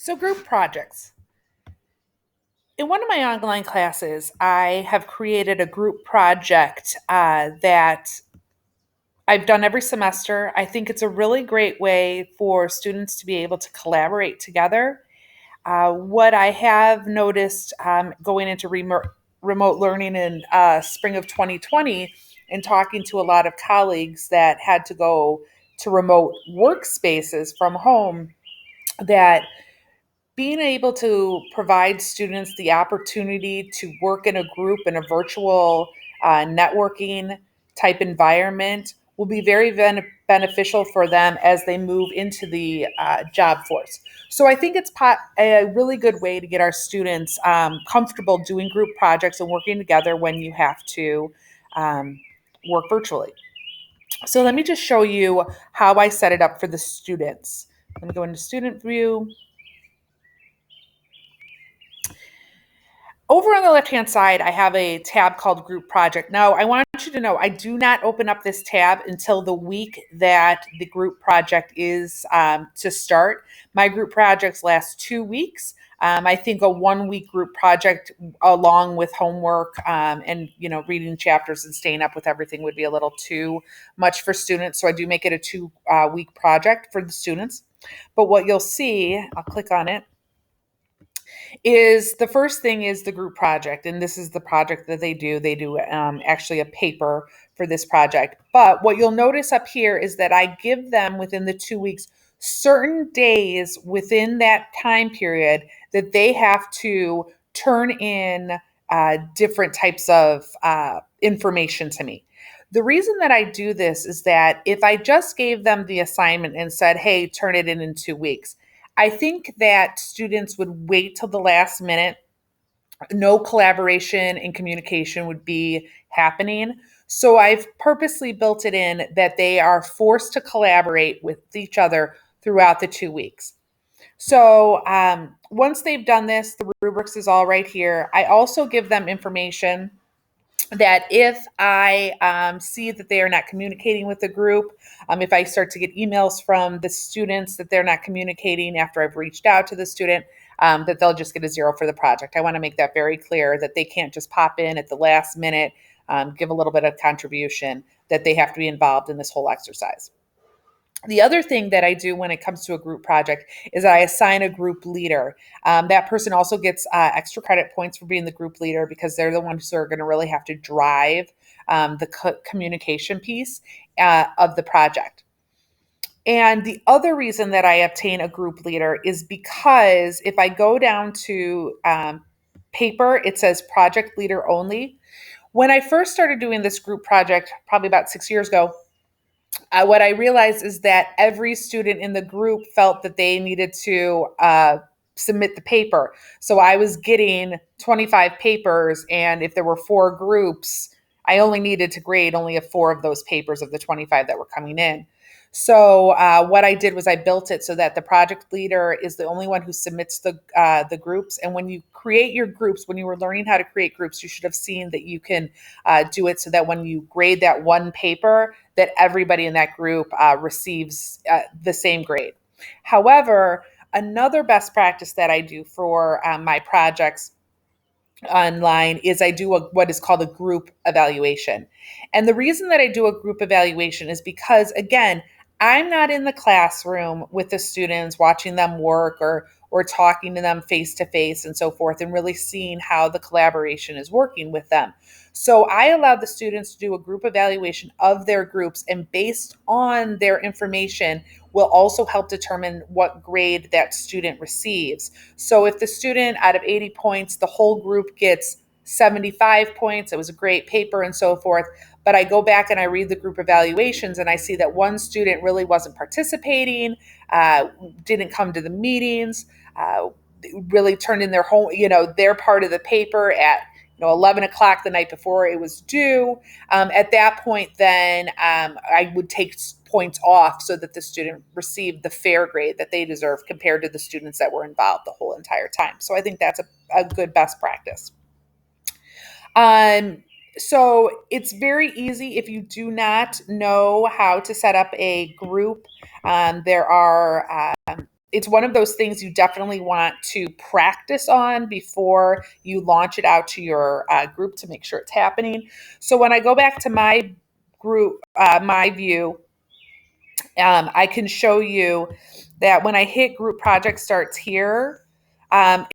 So, group projects. In one of my online classes, I have created a group project that I've done every semester. I think it's a really great way for students to be able to collaborate together. What I have noticed going into remote learning in spring of 2020 and talking to a lot of colleagues that had to go to remote workspaces from home, that being able to provide students the opportunity to work in a group in a virtual networking type environment will be very beneficial for them as they move into the job force. So I think it's a really good way to get our students comfortable doing group projects and working together when you have to um, work virtually. So let me just show you how I set it up for the students. Let me go into student view. Over on the left-hand side, I have a tab called Group Project. Now, I want you to know I do not open up this tab until the week that the group project is to start. My group projects last 2 weeks. I think a 1 week group project, along with homework and reading chapters and staying up with everything, would be a little too much for students. So I do make it a 2 week project for the students. But what you'll see, I'll click on it, is the first thing is the group project, and this is the project that they do actually a paper for this project. But what you'll notice up here is that I give them, within the 2 weeks, certain days within that time period that they have to turn in different types of information to me. The reason that I do this is that if I just gave them the assignment and said, hey, turn it in 2 weeks, I think that students would wait till the last minute. No collaboration and communication would be happening. So I've purposely built it in that they are forced to collaborate with each other throughout the 2 weeks. So once they've done this, the rubrics is all right here. I also give them information that if I see that they are not communicating with the group, if I start to get emails from the students that they're not communicating after I've reached out to the student, that they'll just get a 0 for the project. I want to make that very clear that they can't just pop in at the last minute, give a little bit of contribution, that they have to be involved in this whole exercise. The other thing that I do when it comes to a group project is I assign a group leader. That person also gets extra credit points for being the group leader because they're the ones who are going to really have to drive the communication piece of the project. And the other reason that I obtain a group leader is because if I go down to paper, it says project leader only. When I first started doing this group project, probably about 6 years ago, what I realized is that every student in the group felt that they needed to submit the paper. So I was getting 25 papers, and if there were 4 groups, I only needed to grade only 4 of those papers of the 25 that were coming in. So what I did was I built it so that the project leader is the only one who submits the groups. And when you create your groups, when you were learning how to create groups, you should have seen that you can do it so that when you grade that one paper, that everybody in that group receives the same grade. However, another best practice that I do for my projects online is I do what is called a group evaluation. And the reason that I do a group evaluation is because, again, I'm not in the classroom with the students watching them work or talking to them face to face and so forth, and really seeing how the collaboration is working with them. So I allow the students to do a group evaluation of their groups, and based on their information will also help determine what grade that student receives. So if the student, out of 80 points, the whole group gets 75 points, it was a great paper and so forth. But I go back and I read the group evaluations and I see that one student really wasn't participating, didn't come to the meetings, really turned in their part of the paper at 11 o'clock the night before it was due. At that point, then I would take points off so that the student received the fair grade that they deserve compared to the students that were involved the whole entire time. So I think that's a good best practice. Um, so it's very easy if you do not know how to set up a group. There are it's one of those things you definitely want to practice on before you launch it out to your group to make sure it's happening. So when I go back to my group, my view, I can show you that when I hit group project starts here,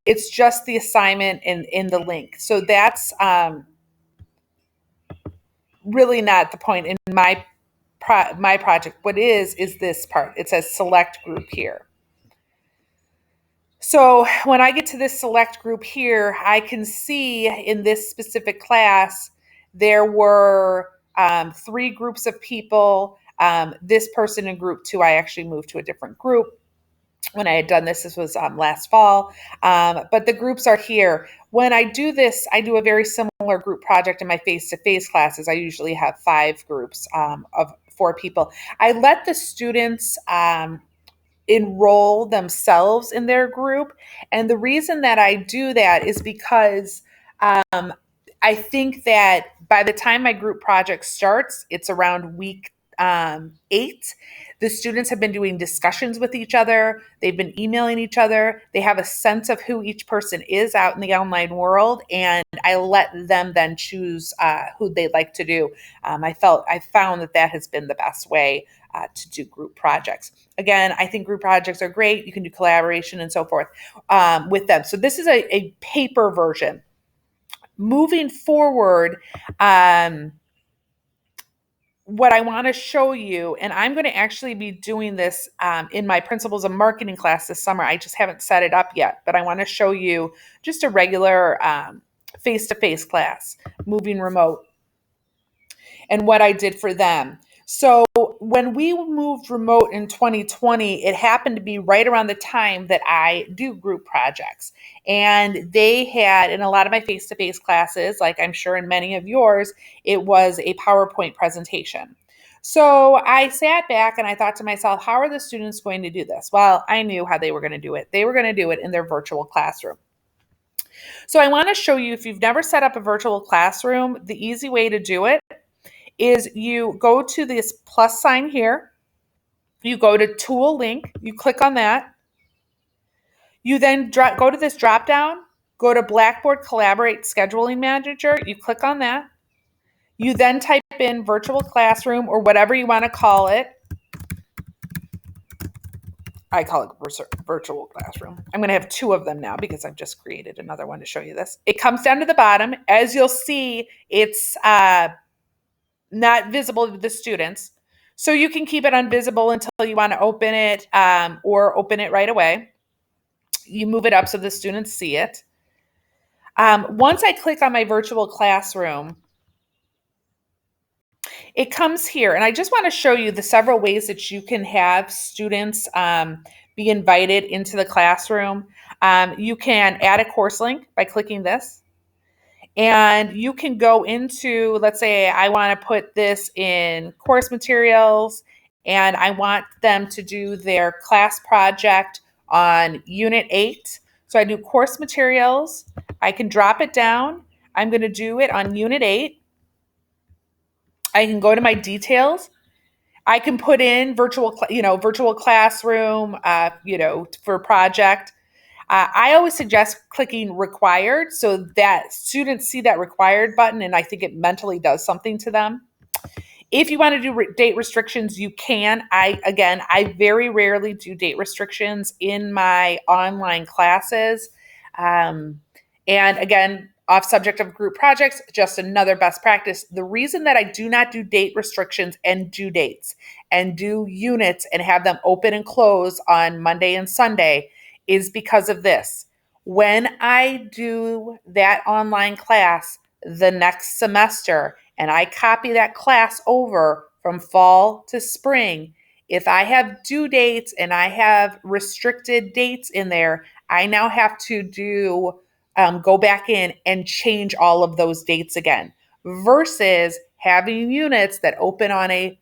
it's just the assignment in the link. So that's really not the point in my project. What is this part? It says select group here. So when I get to this select group here, I can see in this specific class, there were 3 groups of people. This person in group 2, I actually moved to a different group. When I had done this, this was last fall, but the groups are here. When I do this, I do a very similar group project in my face-to-face classes. I usually have 5 groups of 4 people. I let the students enroll themselves in their group. And the reason that I do that is because I think that by the time my group project starts, it's around week 8. The students have been doing discussions with each other. They've been emailing each other. They have a sense of who each person is out in the online world. And I let them then choose who they'd like to do. I found that has been the best way to do group projects. Again, I think group projects are great. You can do collaboration and so forth with them. So this is a paper version. Moving forward, what I want to show you, and I'm going to actually be doing this in my Principles of Marketing class this summer. I just haven't set it up yet, but I want to show you just a regular face-to-face class, moving remote, and what I did for them. So when we moved remote in 2020, it happened to be right around the time that I do group projects. And they had, in a lot of my face-to-face classes, like I'm sure in many of yours, it was a PowerPoint presentation. So I sat back and I thought to myself, how are the students going to do this? Well, I knew how they were going to do it. They were going to do it in their virtual classroom. So I want to show you, if you've never set up a virtual classroom, the easy way to do it is you go to this plus sign here, you go to tool link, you click on that, you then go to this drop down, go to Blackboard Collaborate Scheduling Manager, you click on that, you then type in virtual classroom or whatever you want to call it. I call it virtual classroom. I'm going to have 2 of them now because I've just created another one to show you this. It comes down to the bottom. As you'll see, it's not visible to the students. So you can keep it invisible until you want to open it or open it right away. You move it up so the students see it. Once I click on my virtual classroom, it comes here. And I just want to show you the several ways that you can have students be invited into the classroom. You can add a course link by clicking this. And you can go into, let's say I want to put this in course materials and I want them to do their class project on Unit 8. So I do course materials. I can drop it down. I'm going to do it on Unit 8. I can go to my details. I can put in virtual classroom, for project. I always suggest clicking required so that students see that required button, and I think it mentally does something to them. If you want to do date restrictions, you can. I very rarely do date restrictions in my online classes. And again, off subject of group projects, just another best practice. The reason that I do not do date restrictions and due dates and do units and have them open and close on Monday and Sunday is because of this. When I do that online class the next semester and I copy that class over from fall to spring, if I have due dates and I have restricted dates in there, I now have to go back in and change all of those dates again, versus having units that open on a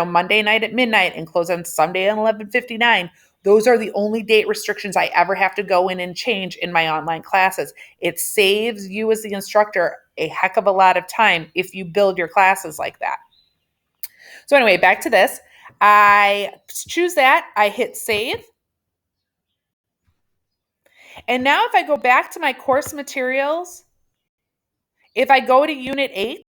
Monday night at midnight and close on Sunday at 11:59. Those are the only date restrictions I ever have to go in and change in my online classes. It saves you as the instructor a heck of a lot of time if you build your classes like that. So anyway, back to this. I choose that. I hit save. And now if I go back to my course materials, if I go to Unit 8,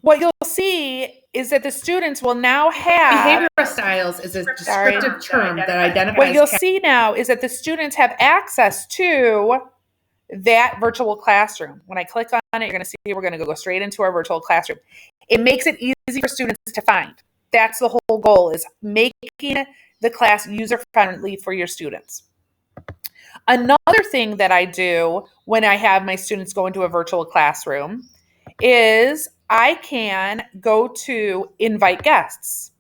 what you'll see is that the students will now have Behavioral styles is a descriptive term that identifies. What you'll see now is that the students have access to that virtual classroom. When I click on it, you're going to see we're going to go straight into our virtual classroom. It makes it easy for students to find. That's the whole goal, is making the class user-friendly for your students. Another thing that I do when I have my students go into a virtual classroom is I can go to invite guests.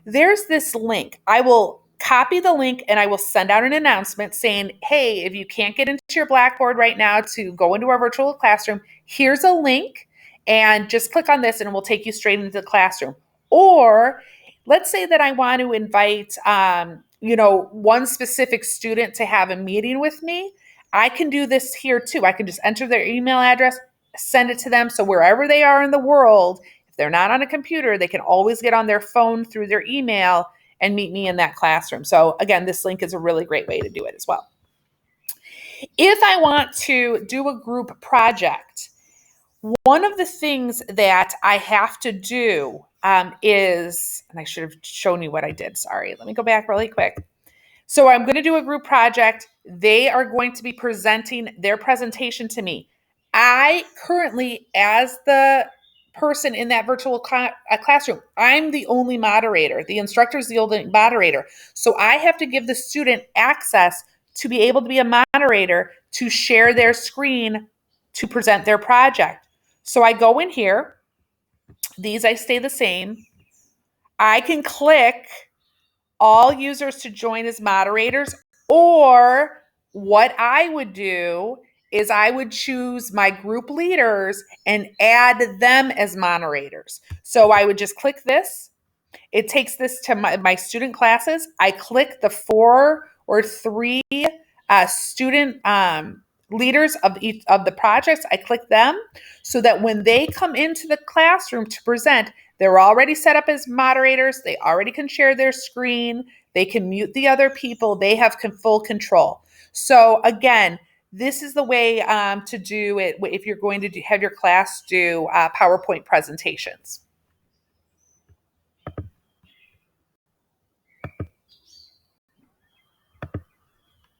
There's this link. I will copy the link and I will send out an announcement saying, hey, if you can't get into your Blackboard right now to go into our virtual classroom, here's a link and just click on this and it will take you straight into the classroom. Or let's say that I want to invite, one specific student to have a meeting with me. I can do this here too. I can just enter their email address, send it to them. So wherever they are in the world, if they're not on a computer, they can always get on their phone through their email and meet me in that classroom. So again, this link is a really great way to do it as well. If I want to do a group project, one of the things that I have to do is, and I should have shown you what I did. Sorry, let me go back really quick. So I'm going to do a group project. They are going to be presenting their presentation to me. I currently, as the person in that virtual classroom, I'm the only moderator. The instructor is the only moderator. So I have to give the student access to be able to be a moderator, to share their screen, to present their project. So I go in here. These I stay the same. I can click all users to join as moderators, or what I would do is I would choose my group leaders and add them as moderators. So I would just click this. It takes this to my student classes. I click the 4 or 3 student leaders of each of the projects. I click them so that when they come into the classroom to present, they're already set up as moderators. They already can share their screen. They can mute the other people. They have full control. So again, this is the way to do it if you're going to have your class do PowerPoint presentations.